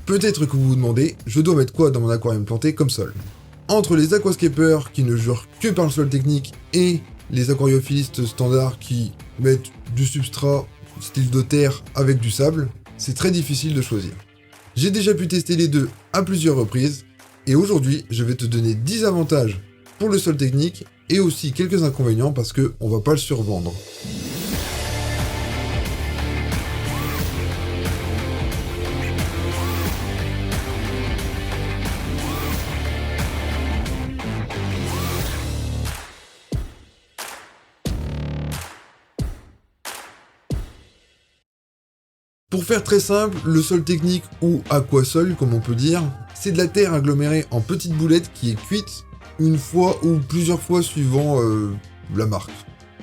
Peut-être que vous vous demandez, je dois mettre quoi dans mon aquarium planté comme sol? Entre les aquascapers qui ne jurent que par le sol technique et les aquariophilistes standards qui mettent du substrat style de terre avec du sable, c'est très difficile de choisir. J'ai déjà pu tester les deux à plusieurs reprises, et aujourd'hui je vais te donner 10 avantages pour le sol technique et aussi quelques inconvénients parce qu'on va pas le survendre. Pour faire très simple, le sol technique ou aquasol comme on peut dire, c'est de la terre agglomérée en petites boulettes qui est cuite une fois ou plusieurs fois suivant la marque.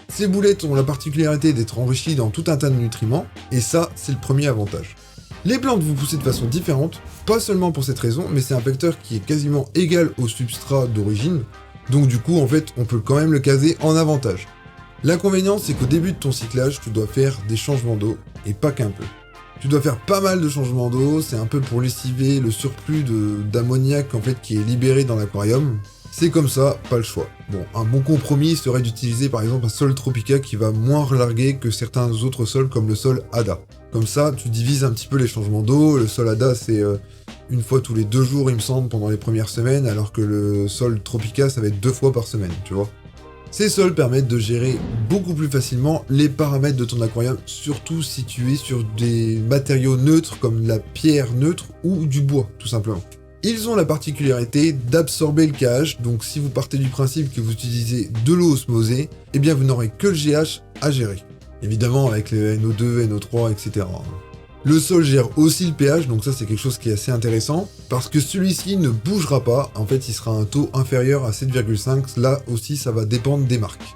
Ces boulettes ont la particularité d'être enrichies dans tout un tas de nutriments, et ça c'est le premier avantage. Les plantes vont pousser de façon différente, pas seulement pour cette raison, mais c'est un facteur qui est quasiment égal au substrat d'origine, donc du coup en fait on peut quand même le caser en avantage. L'inconvénient c'est qu'au début de ton cyclage tu dois faire des changements d'eau, et pas qu'un peu. Tu dois faire pas mal de changements d'eau, c'est un peu pour lessiver le surplus d'ammoniac en fait qui est libéré dans l'aquarium. C'est comme ça, pas le choix. Bon, un bon compromis serait d'utiliser par exemple un sol Tropica qui va moins relarguer que certains autres sols comme le sol ADA. Comme ça, tu divises un petit peu les changements d'eau. Le sol ADA c'est une fois tous les 2 jours il me semble pendant les premières semaines, alors que le sol Tropica ça va être 2 fois par semaine, tu vois. Ces sols permettent de gérer beaucoup plus facilement les paramètres de ton aquarium, surtout si tu es sur des matériaux neutres comme la pierre neutre ou du bois, tout simplement. Ils ont la particularité d'absorber le KH, donc si vous partez du principe que vous utilisez de l'eau osmosée, eh bien vous n'aurez que le GH à gérer. Évidemment avec les NO2, NO3, etc. Le sol gère aussi le pH, donc ça c'est quelque chose qui est assez intéressant, parce que celui-ci ne bougera pas, en fait il sera un taux inférieur à 7,5, là aussi ça va dépendre des marques.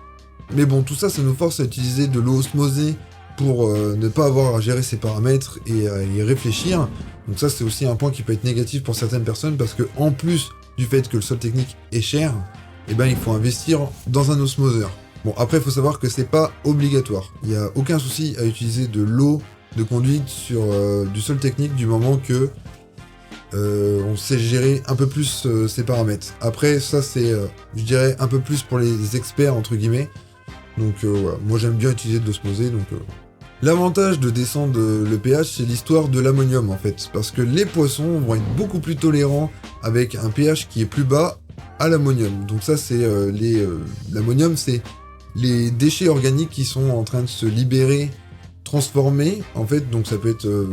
Mais bon, tout ça, ça nous force à utiliser de l'eau osmosée pour ne pas avoir à gérer ces paramètres et à y réfléchir, donc ça c'est aussi un point qui peut être négatif pour certaines personnes, parce que en plus du fait que le sol technique est cher, eh ben il faut investir dans un osmoseur. Bon après il faut savoir que c'est pas obligatoire, il n'y a aucun souci à utiliser de l'eau de conduite sur du sol technique du moment que on sait gérer un peu plus ces paramètres. Après ça c'est je dirais un peu plus pour les experts entre guillemets, donc voilà, moi j'aime bien utiliser de l'osmosée donc L'avantage de descendre le pH c'est l'histoire de l'ammonium en fait, parce que les poissons vont être beaucoup plus tolérants avec un pH qui est plus bas à l'ammonium. Donc ça c'est l'ammonium c'est les déchets organiques qui sont en train de se libérer, transformés en fait, donc ça peut être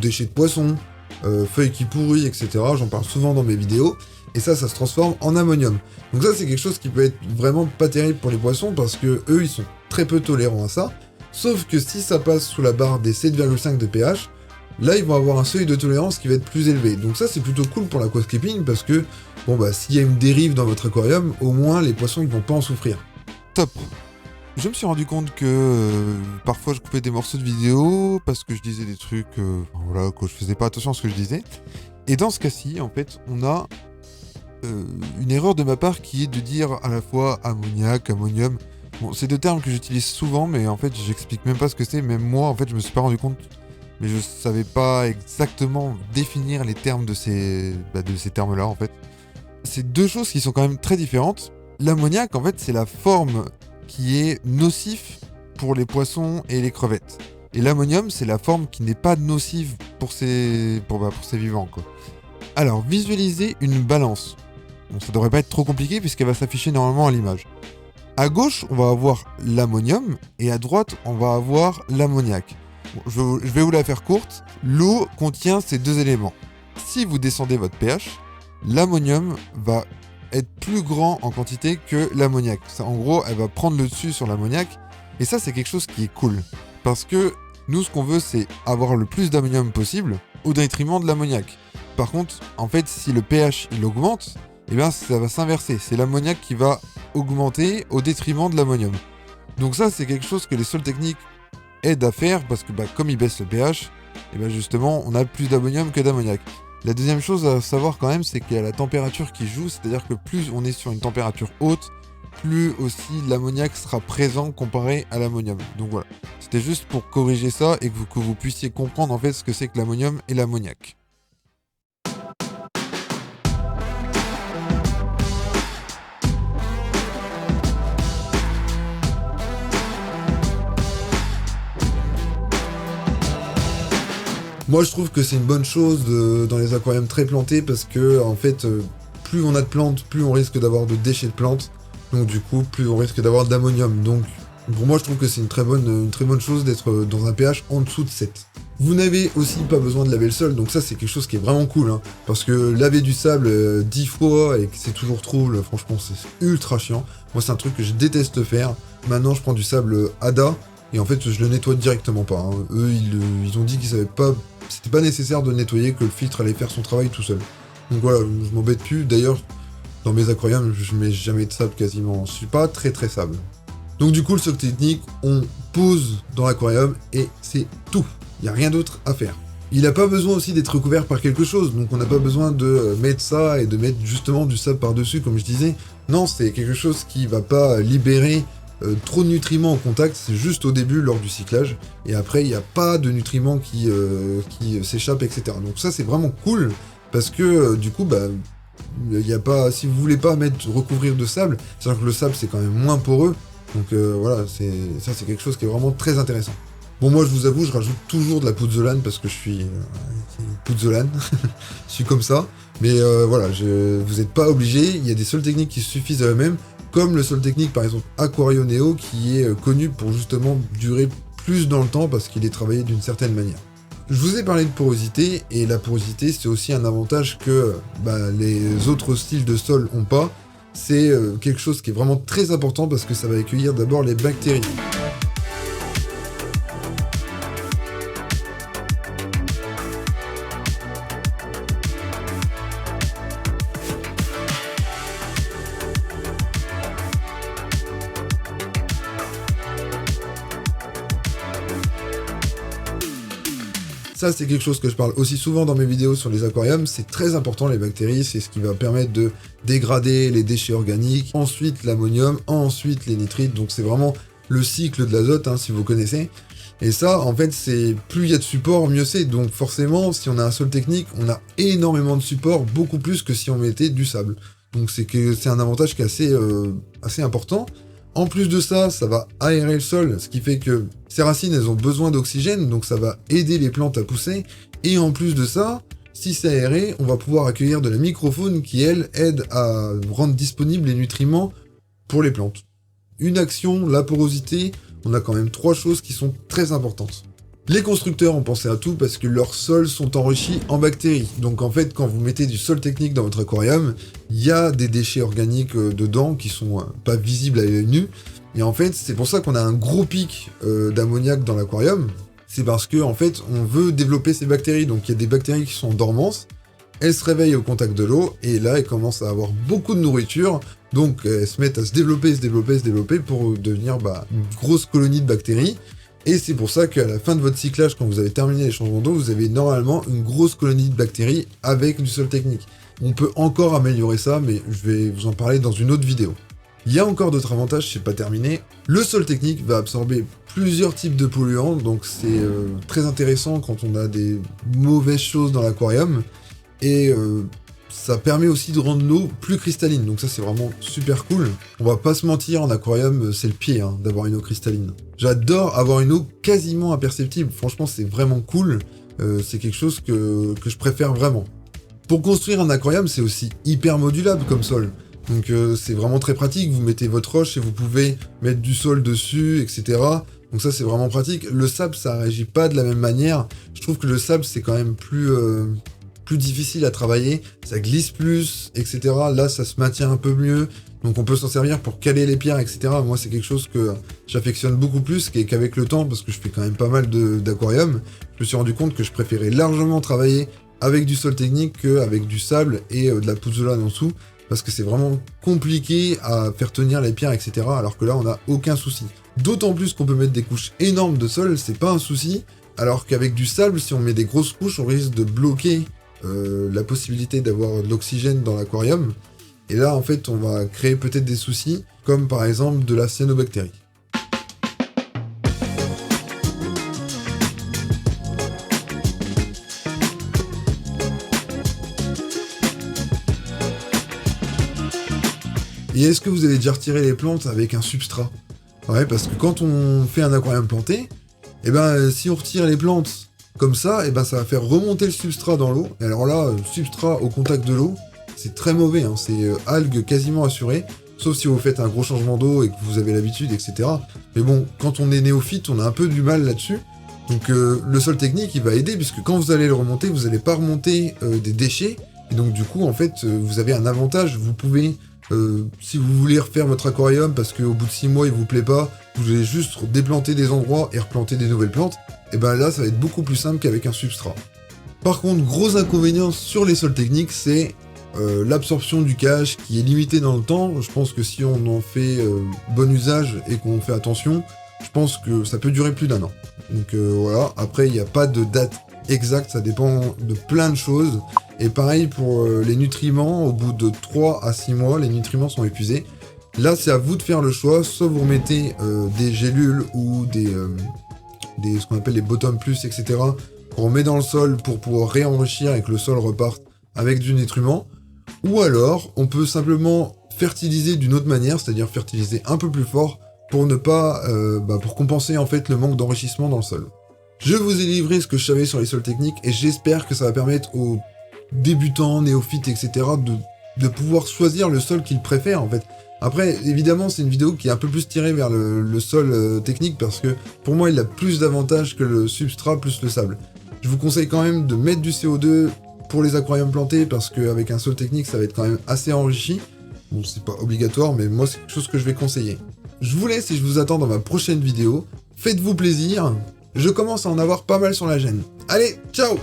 déchets de poisson, feuilles qui pourrissent, etc. J'en parle souvent dans mes vidéos, et ça se transforme en ammonium. Donc ça c'est quelque chose qui peut être vraiment pas terrible pour les poissons, parce que eux ils sont très peu tolérants à ça, sauf que si ça passe sous la barre des 7,5 de pH, là ils vont avoir un seuil de tolérance qui va être plus élevé. Donc ça c'est plutôt cool pour l'aquascaping, parce que bon s'il y a une dérive dans votre aquarium, au moins les poissons ils vont pas en souffrir. Top. Je me suis rendu compte que parfois je coupais des morceaux de vidéo parce que je disais des trucs voilà, que je faisais pas attention à ce que je disais. Et dans ce cas-ci, en fait, on a une erreur de ma part qui est de dire à la fois ammoniac, ammonium. Bon, c'est deux termes que j'utilise souvent, mais en fait, j'explique même pas ce que c'est. Même moi, en fait, je me suis pas rendu compte, mais je savais pas exactement définir les termes de ces termes-là, en fait. C'est deux choses qui sont quand même très différentes. L'ammoniac, en fait, c'est la forme qui est nocif pour les poissons et les crevettes. Et l'ammonium, c'est la forme qui n'est pas nocive pour ces vivants, quoi. Alors, visualisez une balance. Bon, ça devrait pas être trop compliqué puisqu'elle va s'afficher normalement à l'image. À gauche, on va avoir l'ammonium et à droite, on va avoir l'ammoniac. Bon, je vais vous la faire courte. L'eau contient ces deux éléments. Si vous descendez votre pH, l'ammonium va être plus grand en quantité que l'ammoniac. En gros, elle va prendre le dessus sur l'ammoniac, et ça c'est quelque chose qui est cool, parce que nous ce qu'on veut c'est avoir le plus d'ammonium possible au détriment de l'ammoniac. Par contre, en fait, si le pH il augmente, eh bien ça va s'inverser, c'est l'ammoniac qui va augmenter au détriment de l'ammonium. Donc ça c'est quelque chose que les sols techniques aident à faire, parce que comme ils baissent le pH, et bien justement on a plus d'ammonium que d'ammoniac. La deuxième chose à savoir quand même, c'est qu'il y a la température qui joue, c'est-à-dire que plus on est sur une température haute, plus aussi l'ammoniac sera présent comparé à l'ammonium. Donc voilà, c'était juste pour corriger ça et que vous puissiez comprendre en fait ce que c'est que l'ammonium et l'ammoniac. Moi je trouve que c'est une bonne chose dans les aquariums très plantés parce que en fait plus on a de plantes, plus on risque d'avoir de déchets de plantes, donc du coup plus on risque d'avoir d'ammonium. Donc pour moi je trouve que c'est une très bonne chose d'être dans un pH en dessous de 7. Vous n'avez aussi pas besoin de laver le sol, donc ça c'est quelque chose qui est vraiment cool, hein, parce que laver du sable 10 fois et que c'est toujours trouble, franchement c'est ultra chiant. Moi c'est un truc que je déteste faire. Maintenant je prends du sable Ada, et en fait je le nettoie directement pas. Hein. Eux ils ont dit qu'ils savaient pas, c'était pas nécessaire de le nettoyer, que le filtre allait faire son travail tout seul. Donc voilà, je m'embête plus. D'ailleurs dans mes aquariums je mets jamais de sable quasiment, je suis pas très sable. Donc du coup le soc technique, on pose dans l'aquarium et c'est tout. Il n'y a rien d'autre à faire. Il n'a pas besoin aussi d'être recouvert par quelque chose, donc on n'a pas besoin de mettre ça et de mettre justement du sable par-dessus, comme je disais. Non, c'est quelque chose qui va pas libérer trop de nutriments en contact, c'est juste au début lors du cyclage, et après il n'y a pas de nutriments qui s'échappent, etc. Donc ça c'est vraiment cool, parce que du coup, y a pas, si vous voulez pas recouvrir de sable, sachant que le sable c'est quand même moins poreux, donc voilà, c'est quelque chose qui est vraiment très intéressant. Bon, moi, je vous avoue, je rajoute toujours de la pouzzolane parce que je suis pouzzolane. Je suis comme ça. Mais voilà, vous n'êtes pas obligé. Il y a des sols techniques qui suffisent à eux-mêmes, comme le sol technique, par exemple, Aquario Neo, qui est connu pour justement durer plus dans le temps parce qu'il est travaillé d'une certaine manière. Je vous ai parlé de porosité, et la porosité, c'est aussi un avantage que les autres styles de sol n'ont pas. C'est quelque chose qui est vraiment très important parce que ça va accueillir d'abord les bactéries. Ça, c'est quelque chose que je parle aussi souvent dans mes vidéos sur les aquariums. C'est très important, les bactéries. C'est ce qui va permettre de dégrader les déchets organiques, ensuite l'ammonium, ensuite les nitrites. Donc c'est vraiment le cycle de l'azote, hein, si vous connaissez. Et ça, en fait, c'est plus il y a de support, mieux c'est. Donc forcément, si on a un sol technique, on a énormément de support, beaucoup plus que si on mettait du sable. Donc c'est un avantage qui est assez important. En plus de ça, ça va aérer le sol, ce qui fait que ces racines, elles ont besoin d'oxygène, donc ça va aider les plantes à pousser. Et en plus de ça, si c'est aéré, on va pouvoir accueillir de la microfaune qui, elle, aide à rendre disponibles les nutriments pour les plantes. Une action, la porosité, on a quand même 3 choses qui sont très importantes. Les constructeurs ont pensé à tout parce que leurs sols sont enrichis en bactéries. Donc en fait, quand vous mettez du sol technique dans votre aquarium, il y a des déchets organiques dedans qui sont pas visibles à l'œil nu. Et en fait, c'est pour ça qu'on a un gros pic d'ammoniac dans l'aquarium. C'est parce que en fait, on veut développer ces bactéries. Donc il y a des bactéries qui sont en dormance. Elles se réveillent au contact de l'eau et là, elles commencent à avoir beaucoup de nourriture. Donc elles se mettent à se développer pour devenir une grosse colonie de bactéries. Et c'est pour ça qu'à la fin de votre cyclage, quand vous avez terminé les changements d'eau, vous avez normalement une grosse colonie de bactéries avec du sol technique. On peut encore améliorer ça, mais je vais vous en parler dans une autre vidéo. Il y a encore d'autres avantages, c'est pas terminé. Le sol technique va absorber plusieurs types de polluants, donc c'est très intéressant quand on a des mauvaises choses dans l'aquarium. Et ça permet aussi de rendre l'eau plus cristalline, donc ça c'est vraiment super cool. On va pas se mentir, en aquarium c'est le pied d'avoir une eau cristalline. J'adore avoir une eau quasiment imperceptible, franchement c'est vraiment cool, c'est quelque chose que je préfère vraiment. Pour construire un aquarium c'est aussi hyper modulable comme sol, donc c'est vraiment très pratique, vous mettez votre roche et vous pouvez mettre du sol dessus, etc. Donc ça c'est vraiment pratique. Le sable ça réagit pas de la même manière, je trouve que le sable c'est quand même plus difficile à travailler, ça glisse plus, etc. Là, ça se maintient un peu mieux, donc on peut s'en servir pour caler les pierres, etc. Moi, c'est quelque chose que j'affectionne beaucoup plus qu'avec le temps, parce que je fais quand même pas mal d'aquarium. Je me suis rendu compte que je préférais largement travailler avec du sol technique qu'avec du sable et de la pouzzolane en dessous, parce que c'est vraiment compliqué à faire tenir les pierres, etc. Alors que là, on n'a aucun souci. D'autant plus qu'on peut mettre des couches énormes de sol, c'est pas un souci, alors qu'avec du sable, si on met des grosses couches, on risque de bloquer la possibilité d'avoir de l'oxygène dans l'aquarium, et là en fait on va créer peut-être des soucis, comme par exemple de la cyanobactérie. Et est-ce que vous avez déjà retiré les plantes avec un substrat? Ouais, parce que quand on fait un aquarium planté, si on retire les plantes Comme ça, et ben ça va faire remonter le substrat dans l'eau. Et alors là, substrat au contact de l'eau, c'est très mauvais, hein. C'est algues quasiment assurées. Sauf si vous faites un gros changement d'eau et que vous avez l'habitude, etc. Mais bon, quand on est néophyte, on a un peu du mal là-dessus. Donc le sol technique, il va aider, puisque quand vous allez le remonter, vous n'allez pas remonter des déchets. Et donc du coup, en fait, vous avez un avantage. Vous pouvez, si vous voulez refaire votre aquarium, parce qu'au bout de 6 mois, il vous plaît pas, vous allez juste déplanter des endroits et replanter des nouvelles plantes. Et ben là, ça va être beaucoup plus simple qu'avec un substrat. Par contre, gros inconvénient sur les sols techniques, c'est l'absorption du cache qui est limitée dans le temps. Je pense que si on en fait bon usage et qu'on fait attention, je pense que ça peut durer plus d'1 an. Donc voilà, après il n'y a pas de date exacte, ça dépend de plein de choses. Et pareil pour les nutriments, au bout de 3 à 6 mois, les nutriments sont épuisés. Là c'est à vous de faire le choix, soit vous remettez des gélules ou ce qu'on appelle les bottom plus, etc. qu'on met dans le sol pour pouvoir réenrichir et que le sol reparte avec du nutriment. Ou alors, on peut simplement fertiliser d'une autre manière, c'est-à-dire fertiliser un peu plus fort pour ne pas, pour compenser en fait le manque d'enrichissement dans le sol. Je vous ai livré ce que je savais sur les sols techniques et j'espère que ça va permettre aux débutants, néophytes, etc. de pouvoir choisir le sol qu'ils préfèrent en fait. Après, évidemment, c'est une vidéo qui est un peu plus tirée vers le sol technique parce que pour moi, il a plus d'avantages que le substrat plus le sable. Je vous conseille quand même de mettre du CO2 pour les aquariums plantés, parce qu'avec un sol technique, ça va être quand même assez enrichi. Bon, c'est pas obligatoire, mais moi, c'est quelque chose que je vais conseiller. Je vous laisse et je vous attends dans ma prochaine vidéo. Faites-vous plaisir. Je commence à en avoir pas mal sur la chaîne. Allez, ciao!